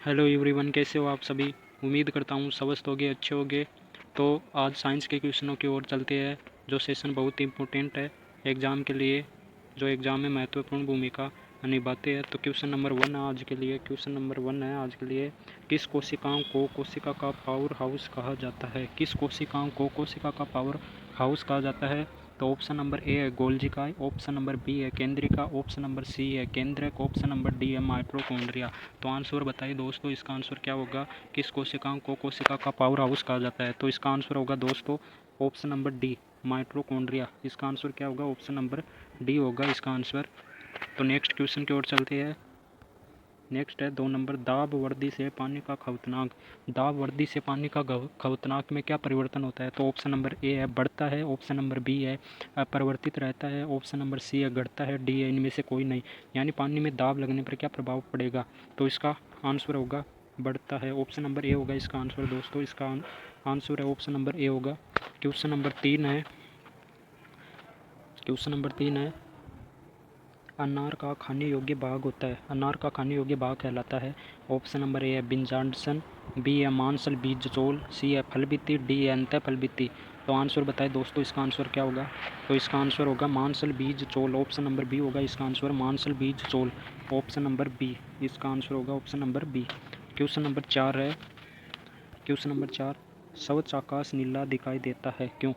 Hello everyone, कैसे हो आप सभी। उम्मीद करता हूँ स्वस्थ होगे, अच्छे होगे। तो आज साइंस के क्वेश्चनों की ओर चलते हैं। जो सेशन बहुत ही इम्पोर्टेंट है एग्ज़ाम के लिए, जो एग्ज़ाम में महत्वपूर्ण भूमिका निभाते हैं। तो क्वेश्चन नंबर 1 है आज के लिए। क्वेश्चन नंबर 1 है आज के लिए, किस कोशिकाओं को कोशिका का पावर हाउस कहा जाता है। किस कोशिकाओं को कोशिका का पावर हाउस कहा जाता है। तो ऑप्शन नंबर ए है गोल्जिका, ऑप्शन नंबर बी है केंद्रिका, ऑप्शन नंबर सी है केंद्रक, ऑप्शन नंबर डी है माइटोकॉन्ड्रिया। तो आंसर बताइए दोस्तों, इसका आंसर क्या होगा। किस कोशिकाओं को कोशिका का पावर हाउस कहा जाता है। तो इसका आंसर होगा दोस्तों ऑप्शन नंबर डी माइटोकॉन्ड्रिया। इसका आंसर क्या होगा, ऑप्शन नंबर डी होगा इसका आंसर। तो नेक्स्ट क्वेश्चन की ओर चलते हैं। नेक्स्ट है 2 नंबर, दाब वर्दी से पानी का खवतनाक। दाब वर्दी से पानी का खवतनाक में क्या परिवर्तन होता है। तो ऑप्शन नंबर ए है बढ़ता है, ऑप्शन नंबर बी है अपरिवर्तित रहता है, ऑप्शन नंबर सी है घटता है, डी है इनमें से कोई नहीं। यानी पानी में दाब लगने पर क्या प्रभाव पड़ेगा। तो इसका आंसर होगा बढ़ता है। ऑप्शन नंबर ए होगा इसका आंसर दोस्तों। इसका आंसर है ऑप्शन नंबर ए होगा। क्वेश्चन नंबर 3 है। क्वेश्चन नंबर 3 है, अनार का खाने योग्य भाग होता है। अनार का खाने योग्य भाग कहलाता है। ऑप्शन नंबर ए है बिंजांडसन, बी है मांसल बीजचोल, सी है फलबित्ती, डी है अंतः फलबित्ती। तो आंसर बताए दोस्तों, इसका आंसर क्या होगा। तो इसका आंसर होगा मांसल बीजचोल। ऑप्शन नंबर बी होगा इसका आंसर, मांसल बीजचोल। ऑप्शन नंबर बी इसका आंसर होगा, option number B. Question number 4 है। क्वेश्चन नंबर 4, स्वच्छ आकाश नीला दिखाई देता है क्यों।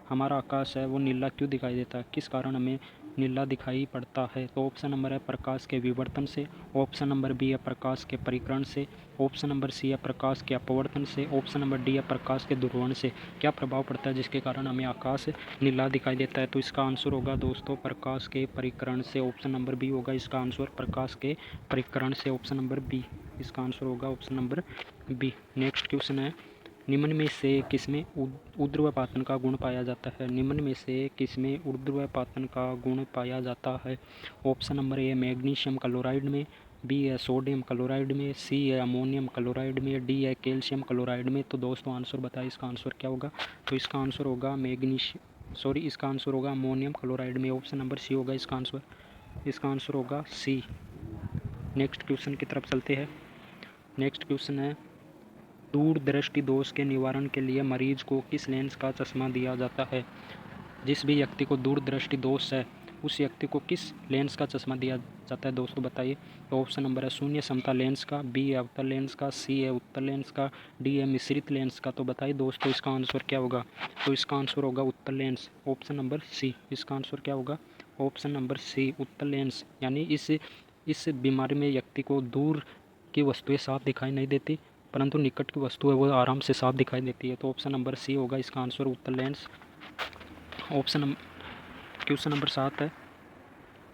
हमारा आकाश है वो नीला क्यों दिखाई देता है, किस कारण हमें नीला दिखाई पड़ता है। तो ऑप्शन नंबर है प्रकाश के विवर्तन से, ऑप्शन नंबर बी है प्रकाश के परिकरण से, ऑप्शन नंबर सी है प्रकाश के अपवर्तन से, ऑप्शन नंबर डी है प्रकाश के ध्रुवण से। क्या प्रभाव पड़ता है जिसके कारण हमें आकाश नीला दिखाई देता है। तो इसका आंसर होगा दोस्तों प्रकाश के परिकरण से। ऑप्शन नंबर बी होगा इसका आंसर, प्रकाश के परिकरण से। ऑप्शन नंबर बी इसका आंसर होगा, option number B. Next question है, निम्न में से किसमें ऊर्ध्वपातन का गुण पाया जाता है। निम्न में से किसमें ऊर्ध्वपातन का गुण पाया जाता है। ऑप्शन नंबर ए मैग्नीशियम क्लोराइड में, बी है सोडियम क्लोराइड में, सी है अमोनियम क्लोराइड में, डी है कैल्शियम क्लोराइड में। तो दोस्तों आंसर बताइए इसका आंसर क्या होगा। तो इसका आंसर होगा इसका आंसर होगा अमोनियम क्लोराइड में। ऑप्शन नंबर सी होगा इसका आंसर। इसका आंसर होगा सी। नेक्स्ट क्वेश्चन की तरफ चलते हैं। नेक्स्ट क्वेश्चन है, दूरदृष्टि दोष के निवारण के लिए मरीज को किस लेंस का चश्मा दिया जाता है। जिस भी व्यक्ति को दूरदृष्टि दोष है उस व्यक्ति को किस लेंस का चश्मा दिया जाता है दोस्तों बताइए। तो ऑप्शन नंबर है शून्य समता लेंस का, बी है अवतल लेंस का, सी है उत्तल लेंस का, डी है मिश्रित लेंस का। तो बताइए दोस्तों इसका आंसर क्या होगा। तो इसका आंसर होगा उत्तल लेंस। ऑप्शन नंबर सी इसका आंसर क्या होगा, ऑप्शन नंबर सी उत्तल लेंस। यानी इस बीमारी में व्यक्ति को दूर की वस्तुएं साफ दिखाई नहीं देती, परंतु निकट की वस्तु है वो आराम से साफ दिखाई देती है। तो ऑप्शन नंबर सी होगा इसका आंसर, उत्तल लेंस। क्वेश्चन नंबर 7 है,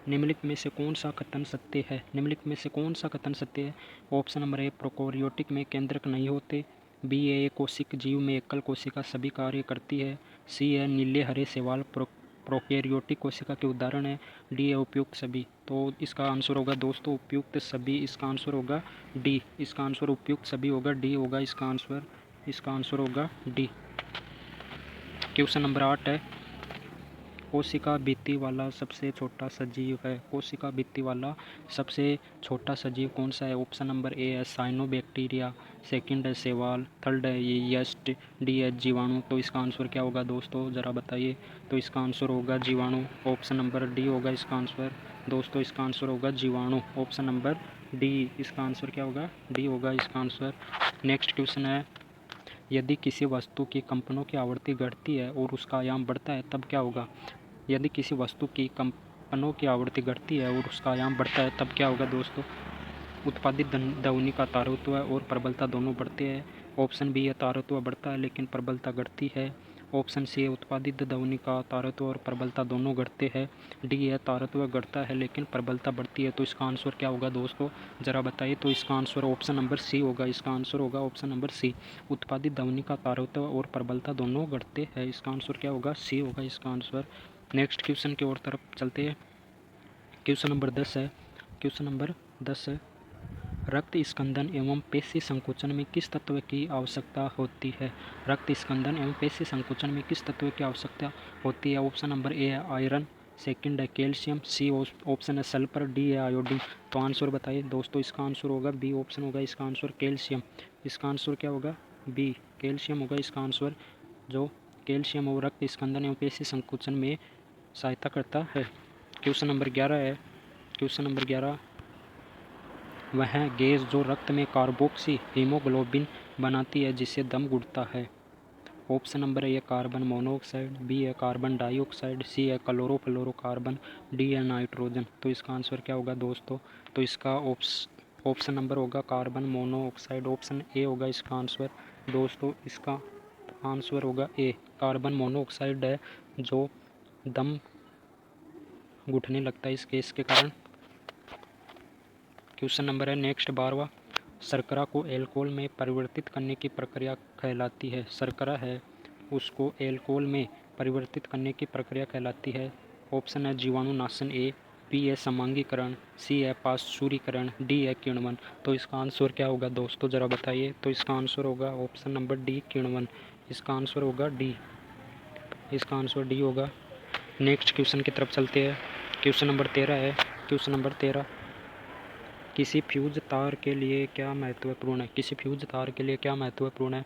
निम्नलिखित में से कौन सा कथन सत्य है। निम्नलिखित में से कौन सा कथन सत्य है। ऑप्शन नंबर ए प्रोकैरियोटिक में केंद्रक नहीं होते, बी ए कोशिक जीव में एकल कोशिका सभी कार्य करती है, सी है नीले हरे शैवाल प्रोकैरियोटिक कोशिका के उदाहरण है, डी है उपयुक्त सभी। तो इसका आंसर होगा दोस्तों उपयुक्त सभी। इसका आंसर होगा डी। इसका आंसर उपयुक्त सभी होगा, डी होगा इसका आंसर। इसका आंसर होगा डी। क्वेश्चन नंबर 8 है, कोशिका भित्ति वाला सबसे छोटा सजीव है। कोशिका भित्ति वाला सबसे छोटा सजीव कौन सा है। ऑप्शन नंबर ए है साइनोबैक्टीरिया, सेकंड है शैवाल, थर्ड है यीस्ट, डी है जीवाणु। तो इसका आंसर क्या होगा दोस्तों ज़रा बताइए। तो इसका आंसर होगा जीवाणु। ऑप्शन नंबर डी होगा इसका आंसर दोस्तों। इसका आंसर होगा जीवाणु, ऑप्शन नंबर डी। इसका आंसर क्या होगा, डी होगा इसका आंसर। नेक्स्ट क्वेश्चन है, यदि किसी वस्तु की कंपनों की आवृत्ति घटती है और उसका आयाम बढ़ता है तब क्या होगा। यदि किसी वस्तु की कंपनों की आवृत्ति घटती है और उसका आयाम बढ़ता है तब क्या होगा दोस्तों। उत्पादित ध्वनि का तारत्व और प्रबलता दोनों बढ़ते हैं। ऑप्शन बी है तारत्व बढ़ता है लेकिन प्रबलता घटती है। ऑप्शन सी है उत्पादित ध्वनि का तारत्व और प्रबलता दोनों घटते हैं। डी है तारत्व घटता है लेकिन प्रबलता बढ़ती है। तो इसका आंसर क्या होगा दोस्तों ज़रा बताइए। तो इसका आंसर ऑप्शन नंबर सी होगा। इसका आंसर होगा ऑप्शन नंबर सी, उत्पादित ध्वनि का तारत्व और प्रबलता दोनों घटते हैं। इसका आंसर क्या होगा, सी होगा इसका आंसर। नेक्स्ट क्वेश्चन की ओर तरफ चलते हैं। क्वेश्चन नंबर 10 है। क्वेश्चन नंबर 10 है, रक्त स्कंदन एवं पेशी संकुचन में किस तत्व की आवश्यकता होती है। रक्त स्कंदन एवं पेशी संकुचन में किस तत्व की आवश्यकता होती है। ऑप्शन नंबर ए है आयरन, सेकंड है कैल्शियम, सी ऑप्शन है सल्फर, डी है आयोडीन। तो आंसर बताइए दोस्तों, इसका आंसर होगा बी ऑप्शन होगा इसका आंसर कैल्शियम। इसका आंसर क्या होगा, बी कैल्शियम होगा इसका आंसर। जो कैल्शियम और रक्त स्कंदन एवं पेशी संकुचन में सहायता करता है। क्वेश्चन नंबर 11 है, क्वेश्चन नंबर 11, वह गैस जो रक्त में कार्बोक्सी हीमोग्लोबिन बनाती है जिससे दम घुटता है। Option number A carbon monoxide, B है कार्बन डाइऑक्साइड, सी है क्लोरोफ्लोरोकार्बन, डी है नाइट्रोजन। तो इसका आंसर क्या होगा दोस्तों, तो इसका ऑप्शन नंबर होगा कार्बन मोनोऑक्साइड। ऑप्शन ए होगा इसका आंसर दोस्तों। इसका आंसर होगा ए कार्बन मोनोऑक्साइड है जो दम घुटने लगता है इस गैस के कारण। क्वेश्चन नंबर है नेक्स्ट 12वां, शर्करा को एल्कोहल में परिवर्तित करने की प्रक्रिया कहलाती है। शर्करा है उसको एल्कोहल में परिवर्तित करने की प्रक्रिया कहलाती है। ऑप्शन है जीवाणुनाशन ए, बी है समांगीकरण, सी है पाश्चुरीकरण, डी है किण्वन। तो इसका आंसर क्या होगा दोस्तों, ज़रा बताइए। तो इसका आंसर होगा ऑप्शन नंबर डी किण्वन। इसका आंसर होगा डी, इसका आंसर डी होगा। नेक्स्ट क्वेश्चन की तरफ चलते हैं। क्वेश्चन नंबर 13 है, क्वेश्चन नंबर 13, किसी फ्यूज तार के लिए क्या महत्वपूर्ण है। किसी फ्यूज तार के लिए क्या महत्वपूर्ण है।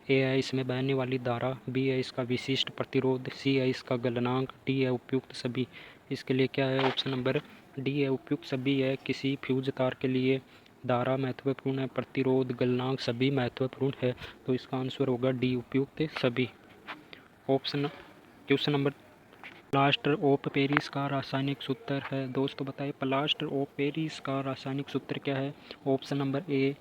ए है इसमें बहने वाली धारा, बी है इसका विशिष्ट प्रतिरोध, सी है इसका गलनांक, डी है उपयुक्त सभी। इसके लिए क्या है, ऑप्शन नंबर डी है उपयुक्त सभी है। किसी फ्यूज तार के लिए धारा महत्वपूर्ण है, प्रतिरोध गलनांक सभी महत्वपूर्ण है। तो इसका आंसर होगा डी उपयुक्त सभी। Option question number, plaster of Paris का रासायनिक सूत्र है। दोस्तों बताइए प्लास्टर ऑफ पेरिस का रासायनिक सूत्र क्या है। Option number A,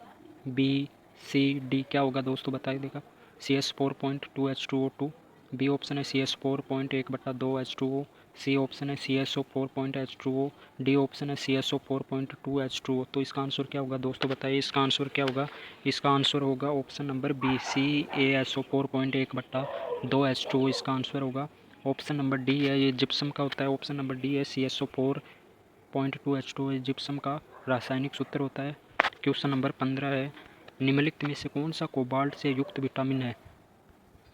B, C, D क्या होगा दोस्तों बताइए देगा। CS4.2H2O2, बी ऑप्शन है CS4.1/2H2O, सी ऑप्शन है CSO4.H2O, डी ऑप्शन है CSO4.2H2O। तो इसका आंसर क्या होगा दोस्तों बताइए। इसका आंसर क्या होगा, इसका आंसर होगा ऑप्शन नंबर बी CaSO4.1/2H2O इसका आंसर होगा। ऑप्शन नंबर डी है ये जिप्सम का होता है। ऑप्शन नंबर डी है CSO4.2H2O जिप्सम का रासायनिक सूत्र होता है। क्वेश्चन नंबर 15 है, निम्नलिखित में से कौन सा कोबाल्ट से युक्त विटामिन है।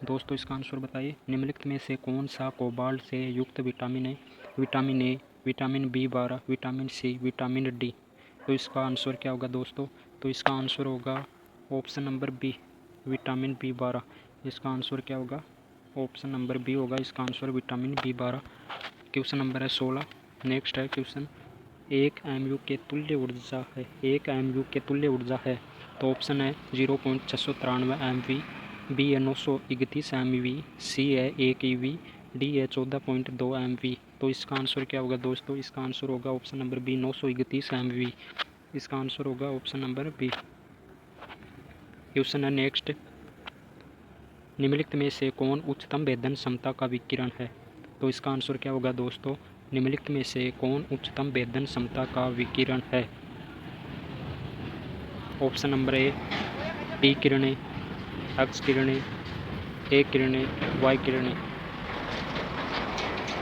दोस्तों इसका आंसर बताइए, निम्नलिखित में से कौन सा कोबाल्ट से युक्त विटामिन है। Vitamin A, vitamin B12, vitamin C, vitamin D. तो इसका आंसर क्या होगा दोस्तों, तो इसका आंसर होगा option number B vitamin B12। इसका आंसर क्या होगा, ऑप्शन नंबर बी होगा इसका answer vitamin B12। Question number है 16। नेक्स्ट है क्वेश्चन, 1 MU के तुल्य ऊर्जा है, 1 MU के तुल्य ऊर्जा है। तो ऑप्शन है 0.693 MV, बी है 931 MV, सी है 1 EV, डी है 14.2 MV। तो इसका आंसर क्या होगा दोस्तों, इसका आंसर होगा ऑप्शन नंबर बी 931 MV। इसका आंसर होगा ऑप्शन नंबर बी। क्वेश्चन है नेक्स्ट, निम्नलिखित में से कौन उच्चतम भेदन क्षमता का विकिरण है। तो इसका आंसर क्या होगा दोस्तों, निम्नलिखित में से कौन उच्चतम भेदन क्षमता का विकिरण है। ऑप्शन नंबर ए टी किरणें, एक्स किरणें, ए किरणें, वाई किरणें।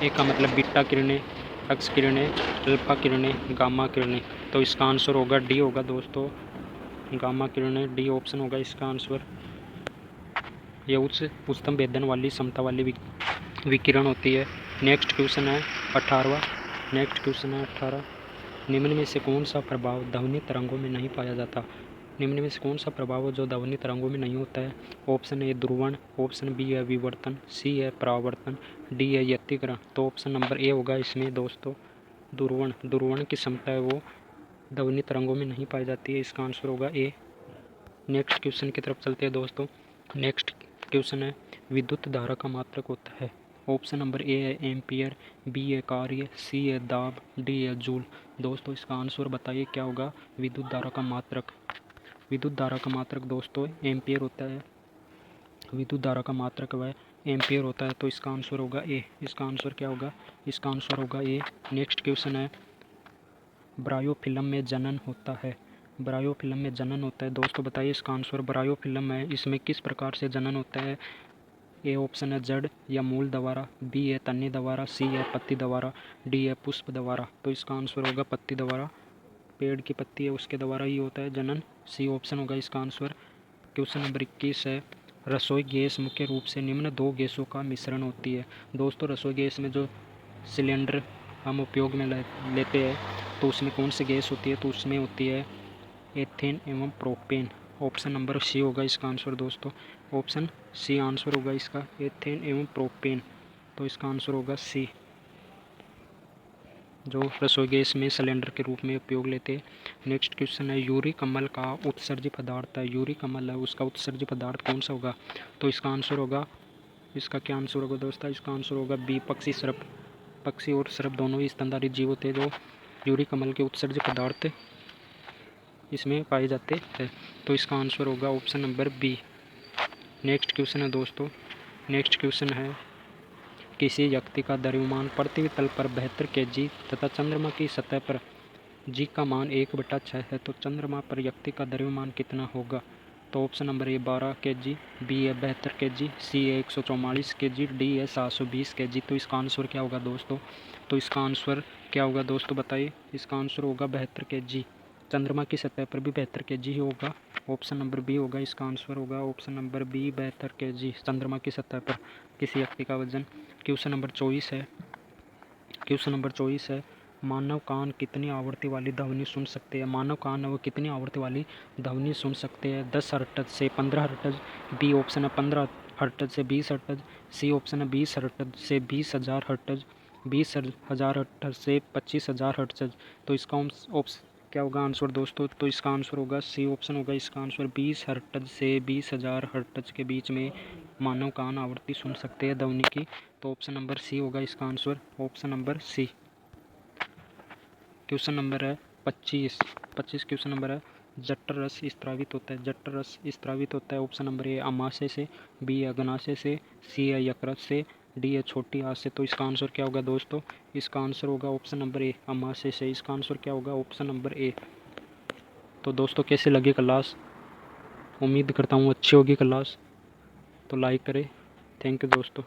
ए का मतलब बीटा किरणें, एक्स किरणें, अल्फा किरणें, गामा किरणें। तो इसका आंसर होगा डी होगा दोस्तों, गामा किरणें, डी ऑप्शन होगा इसका आंसर। ये उच्चतम भेदन वाली क्षमता वाली विकिरण होती है। नेक्स्ट क्वेश्चन है 18वां। नेक्स्ट क्वेश्चन है 18, निम्न में से कौन सा प्रभाव ध्वनि तरंगों में नहीं पाया जाता। निम्न में से कौन सा प्रभाव है जो ध्वनि तरंगों में नहीं होता है। ऑप्शन ए ध्रुवण, ऑप्शन बी है विवर्तन, सी है परावर्तन, डी है यत्तीकरण। तो ऑप्शन नंबर ए होगा इसमें दोस्तों ध्रुवण। ध्रुवण की क्षमता है वो ध्वनि तरंगों में नहीं पाई जाती है। इसका आंसर होगा ए। नेक्स्ट क्वेश्चन की तरफ चलते हैं दोस्तों। नेक्स्ट क्वेश्चन है, विद्युत धारा का मात्रक होता है। ऑप्शन नंबर ए है एम्पियर, बी है कार्य, सी है दाब, डी है जूल। दोस्तों इसका आंसर बताइए क्या होगा, विद्युत धारा का मात्रक। विद्युत धारा का मात्रक दोस्तों एम्पियर होता है। विद्युत धारा का मात्रक वह एम्पियर होता है। तो इसका आंसर होगा ए। इसका आंसर क्या होगा, इसका आंसर होगा ए। नेक्स्ट क्वेश्चन है, ब्रायोफिल्म में जनन होता है। ब्रायोफिल्म में जनन होता है दोस्तों बताइए इसका आंसर। ब्रायोफिल्म है इसमें किस प्रकार से जनन होता है। ए ऑप्शन है जड़ या मूल द्वारा, बी है तने द्वारा, सी है पत्ती द्वारा, डी है पुष्प द्वारा। तो इसका आंसर होगा पत्ती द्वारा। पेड़ की पत्ती है उसके द्वारा ही होता है जनन, सी ऑप्शन होगा इसका आंसर। क्वेश्चन नंबर 21 है, रसोई गैस मुख्य रूप से निम्न दो गैसों का मिश्रण होती है। दोस्तों रसोई गैस में जो सिलेंडर हम उपयोग में लेते हैं तो उसमें कौन सी गैस होती है, तो उसमें होती है एथेन एवं प्रोपेन। ऑप्शन नंबर सी होगा इसका आंसर दोस्तों, ऑप्शन सी आंसर होगा इसका, एथेन एवं प्रोपेन। तो इसका आंसर होगा सी, जो रसोई गैस में सिलेंडर के रूप में उपयोग लेते हैं। नेक्स्ट क्वेश्चन है, यूरिक अम्ल का उत्सर्जी पदार्थ है, यूरिक अम्ल है उसका उत्सर्जी पदार्थ कौन सा होगा, तो इसका आंसर होगा, इसका क्या आंसर होगा दोस्तों, इसका आंसर होगा बी, पक्षी सर्प। पक्षी और सर्प दोनों ही स्तनधारी जीव होते हैं जो यूरिक अम्ल के उत्सर्जी पदार्थ इसमें पाए जाते हैं। तो इसका आंसर होगा option number B. Next question है दोस्तों, नेक्स्ट क्वेश्चन है, किसी व्यक्ति का द्रव्यमान पृथ्वी तल पर 72 kg तथा चंद्रमा की सतह पर g का मान 1/6 है, तो चंद्रमा पर व्यक्ति का द्रव्यमान कितना होगा, तो option number A 12 kg, B है 72 kg, सी है 144 kg, डी है 720 kg। तो इसका आंसर क्या होगा दोस्तों, तो इसका आंसर क्या होगा दोस्तों बताइए, इसका आंसर होगा 72 kg। चंद्रमा की सतह पर भी 72 kg ही होगा, ऑप्शन नंबर बी होगा इसका आंसर होगा, ऑप्शन नंबर बी 72 kg चंद्रमा की सतह पर किसी व्यक्ति का वजन। क्वेश्चन नंबर 24 है, क्वेश्चन नंबर 24 है, मानव कान कितनी आवृत्ति वाली ध्वनि सुन सकते हैं, मानव कान वो कितनी आवृत्ति वाली ध्वनि सुन सकते हैं, 10 हर्ट्ज से 15 हर्ट्ज, बी ऑप्शन है 15 हर्ट्ज से 20 हर्ट्ज, सी ऑप्शन है 20 हर्ट्ज से 20,000 हर्ट्ज, 20,000 हर्ट्ज से 25,000 हर्ट्ज। तो इसका ऑप्शन क्या होगा आंसर दोस्तों, तो इसका आंसर होगा सी ऑप्शन होगा इसका आंसर, 20 हर्ट्ज से 20,000 हर्ट्ज के बीच में मानव कान आवृत्ति सुन सकते हैं ध्वनि की। तो ऑप्शन नंबर सी होगा इसका answer, option number C. Question number है 25 क्वेश्चन नंबर है, जठर रस स्त्रावित होता है, जठर रस स्त्रावित होता है, ऑप्शन नंबर ए अमाशय से, बी अग्नाशय से, सी है यकृत से, डी है छोटी आंत से। तो इसका आंसर क्या होगा दोस्तों, इसका आंसर होगा ऑप्शन नंबर ए अमाशय से, इसका आंसर क्या होगा ऑप्शन नंबर ए। तो दोस्तों कैसे लगी क्लास, उम्मीद करता हूँ अच्छी होगी क्लास, तो लाइक करें। थैंक यू दोस्तों।